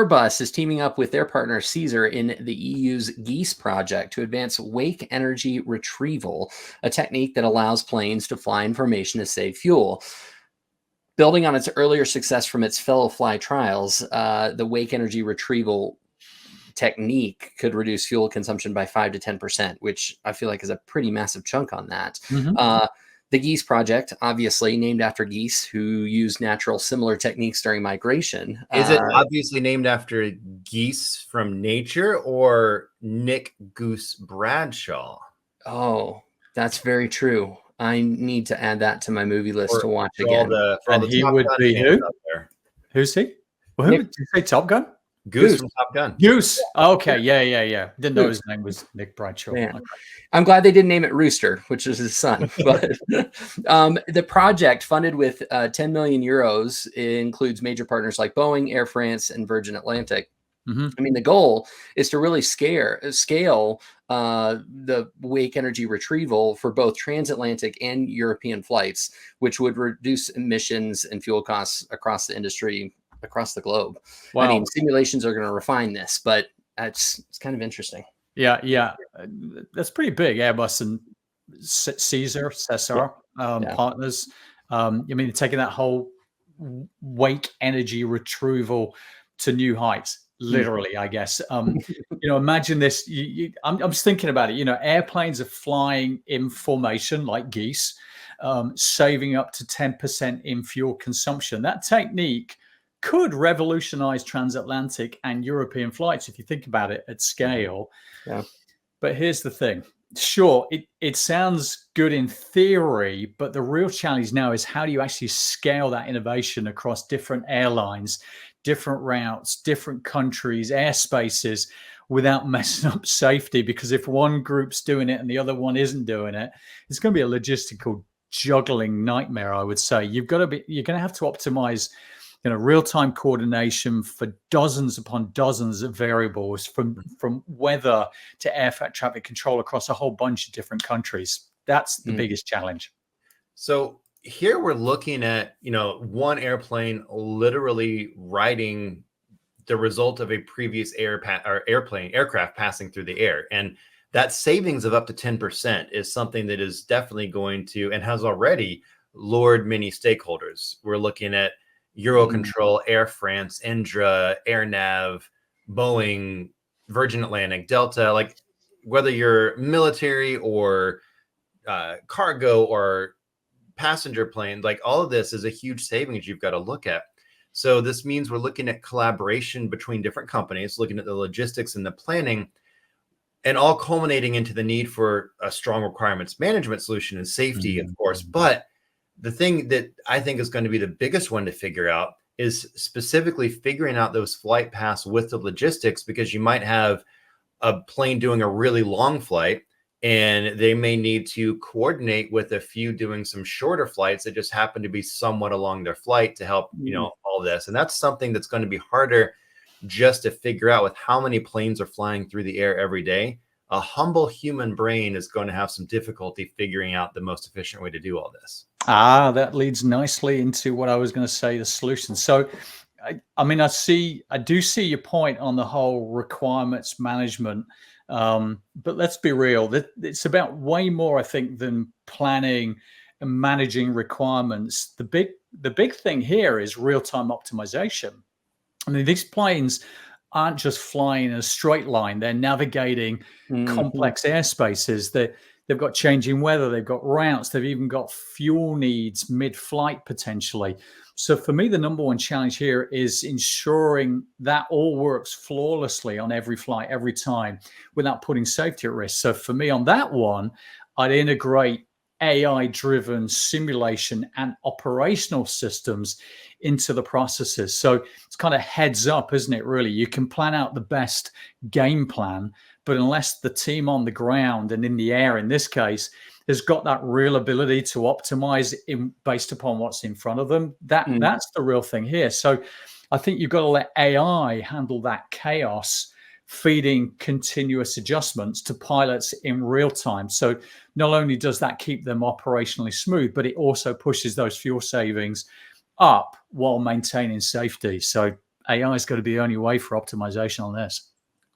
Airbus is teaming up with their partner SESAR in the EU's GEESE project to advance Wake Energy Retrieval, a technique that allows planes to fly in formation to save fuel. Building on its earlier success from its fello'fly trials, the Wake Energy Retrieval technique could reduce fuel consumption by 5 to 10%, which I feel like is a pretty massive chunk on that. The GEESE project, obviously named after geese who use natural similar techniques during migration. Is it obviously named after geese from nature or Nick Goose Bradshaw? Oh, that's very true. I need to add that to my movie list to watch again. And he would be who? Who's he? Well, who did you say? Top Gun? Goose from Top Gun. Goose. Okay. Yeah. Didn't know his name was Nick Bradshaw. Yeah. I'm glad they didn't name it Rooster, which is his son. But the project, funded with 10 million euros, includes major partners like Boeing, Air France, and Virgin Atlantic. I mean, the goal is to really scale the Wake Energy Retrieval for both transatlantic and European flights, which would reduce emissions and fuel costs across the industry, across the globe. Wow. I mean, simulations are going to refine this, but it's kind of interesting. Yeah. That's pretty big. Airbus and SESAR partners. I mean, taking that whole Wake Energy Retrieval to new heights. Literally, I guess. Imagine this. I'm just thinking about it. Airplanes are flying in formation like geese, saving up to 10% in fuel consumption. That technique could revolutionize transatlantic and European flights if you think about it at scale. Yeah. But here's the thing. Sure, it sounds good in theory, but the real challenge now is how do you actually scale that innovation across different airlines, different routes, different countries, airspaces, without messing up safety? Because if one group's doing it and the other one isn't doing it, it's going to be a logistical juggling nightmare, I would say. You're going to have to optimize real-time coordination for dozens upon dozens of variables, from weather to air traffic control across a whole bunch of different countries. That's the biggest challenge. So here we're looking at, one airplane literally riding the result of a previous aircraft passing through the air. And that savings of up to 10% is something that is definitely going to, and has already lured many stakeholders. We're looking at Eurocontrol, Air France, Indra, AirNav, Boeing, Virgin Atlantic, Delta. Like, whether you're military or cargo or passenger plane, like, all of this is a huge savings you've got to look at. So this means we're looking at collaboration between different companies, looking at the logistics and the planning, and all culminating into the need for a strong requirements management solution and safety, of course. But the thing that I think is going to be the biggest one to figure out is specifically figuring out those flight paths with the logistics, because you might have a plane doing a really long flight and they may need to coordinate with a few doing some shorter flights that just happen to be somewhat along their flight to help, all this. And that's something that's going to be harder just to figure out with how many planes are flying through the air every day. A humble human brain is going to have some difficulty figuring out the most efficient way to do all this. That leads nicely into what I was going to say, the solution. So, I do see your point on the whole requirements management. But let's be real, it's about way more, I think, than planning and managing requirements. The big thing here is real-time optimization. I mean, these planes aren't just flying in a straight line. They're navigating complex airspaces. They've got changing weather. They've got routes. They've even got fuel needs mid-flight potentially. So for me, the number one challenge here is ensuring that all works flawlessly on every flight, every time, without putting safety at risk. So for me on that one, I'd integrate AI-driven simulation and operational systems into the processes. So it's kind of heads up, isn't it, really? You can plan out the best game plan, but unless the team on the ground and in the air, in this case, has got that real ability to optimize based upon what's in front of them, that's the real thing here. So I think you've got to let AI handle that chaos, feeding continuous adjustments to pilots in real time. So not only does that keep them operationally smooth, but it also pushes those fuel savings up while maintaining safety. So AI is going to be the only way for optimization on this.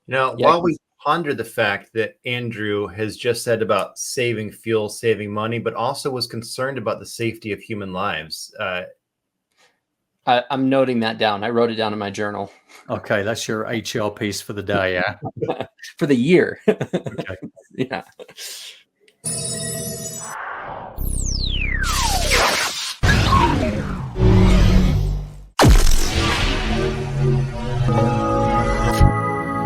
Now, Yeah, while we ponder the fact that Andrew has just said about saving fuel, saving money, but also was concerned about the safety of human lives. I'm noting that down. I wrote it down in my journal Okay, that's your HR piece for the day. Yeah. for the year. Okay. Yeah.